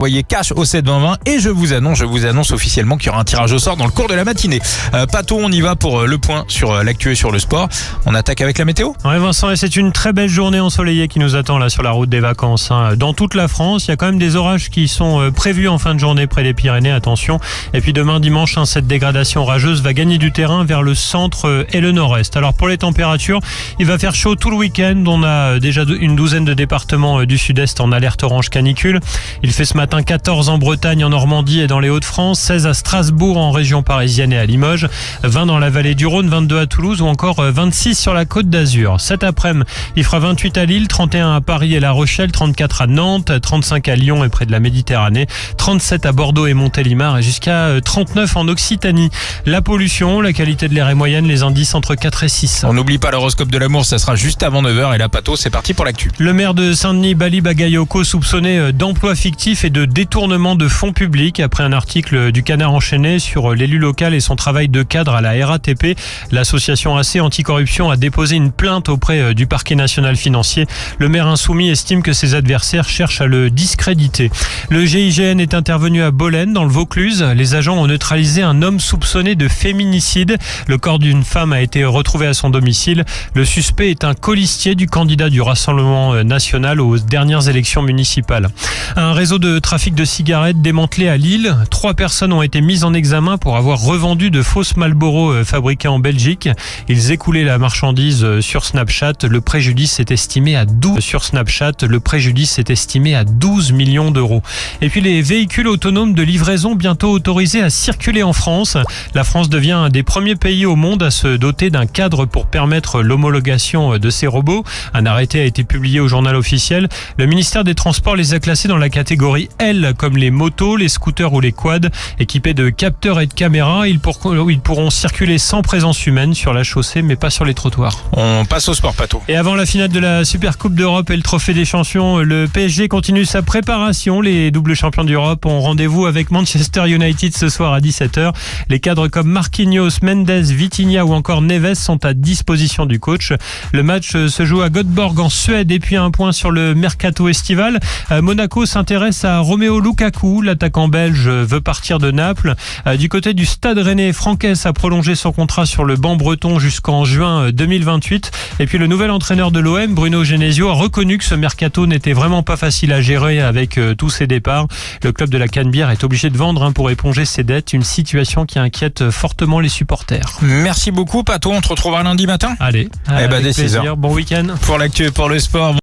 Envoyez cash au 72020 et je vous annonce officiellement qu'il y aura un tirage au sort dans le cours de la matinée. Pato, on y va pour le point sur l'actu et sur le sport. On attaque avec la météo. Ouais Vincent, et c'est une très belle journée ensoleillée qui nous attend là sur la route des vacances. Dans toute la France, il y a quand même des orages qui sont prévus en fin de journée près des Pyrénées, attention. Et puis demain dimanche, cette dégradation orageuse va gagner du terrain vers le centre et le nord-est. Alors pour les températures, il va faire chaud tout le week-end. On a déjà une douzaine de départements du sud-est en alerte orange canicule. Il fait ce matin 14 en Bretagne, en Normandie et dans les Hauts-de-France, 16 à Strasbourg en région parisienne et à Limoges, 20 dans la vallée du Rhône, 22 à Toulouse ou encore 26 sur la Côte d'Azur. Cet après-midi, il fera 28 à Lille, 31 à Paris et La Rochelle, 34 à Nantes, 35 à Lyon et près de la Méditerranée, 37 à Bordeaux et Montélimar et jusqu'à 39 en Occitanie. La pollution, la qualité de l'air est moyenne, les indices entre 4 et 6. On n'oublie pas l'horoscope de l'amour, ça sera juste avant 9h et la Pato, c'est parti pour l'actu. Le maire de Saint-Denis, Bali Bagayoko, soupçonné d'emploi fictif et de détournement de fonds publics après un article du Canard enchaîné sur l'élu local et son travail de cadre à la RATP. L'association AC Anticorruption a déposé une plainte auprès du parquet national financier. Le maire insoumis estime que ses adversaires cherchent à le discréditer. Le GIGN est intervenu à Bolène, dans le Vaucluse. Les agents ont neutralisé un homme soupçonné de féminicide. Le corps d'une femme a été retrouvé à son domicile. Le suspect est un colistier du candidat du Rassemblement national aux dernières élections municipales. Un réseau de trafic de cigarettes démantelé à Lille. 3 personnes ont été mises en examen pour avoir revendu de fausses Marlboro fabriquées en Belgique. Ils écoulaient la marchandise sur Snapchat. Le préjudice est estimé à 12 millions d'euros. Et puis les véhicules autonomes de livraison bientôt autorisés à circuler en France. La France devient un des premiers pays au monde à se doter d'un cadre pour permettre l'homologation de ces robots. Un arrêté a été publié au journal officiel. Le ministère des Transports les a classés dans la catégorie L, comme les motos, les scooters ou les quads. Équipés de capteurs et de caméras, ils pourront circuler sans présence humaine sur la chaussée, mais pas sur les trottoirs. On passe au sport, Pato. Et avant la finale de la Super Coupe d'Europe et le Trophée des Champions, le PSG continue sa préparation. Les doubles champions d'Europe ont rendez-vous avec Manchester United ce soir à 17h. Les cadres comme Marquinhos, Mendes, Vitinha ou encore Neves sont à disposition du coach. Le match se joue à Göteborg en Suède. Et puis un point sur le mercato estival. Monaco s'intéresse à Romelu Lukaku. L'attaquant belge veut partir de Naples. Du côté du Stade Rennais, Franquès a prolongé son contrat sur le banc breton jusqu'en juin 2028. Et puis le nouvel entraîneur de l'OM, Bruno Genesio, a reconnu que ce mercato n'était vraiment pas facile à gérer avec tous ses départs. Le club de la Canebière est obligé de vendre pour éponger ses dettes, une situation qui inquiète fortement les supporters. Merci beaucoup, Pato. On te retrouvera lundi matin. Allez, avec dès 6h. plaisir. Bon week-end. Pour l'actu et pour le sport.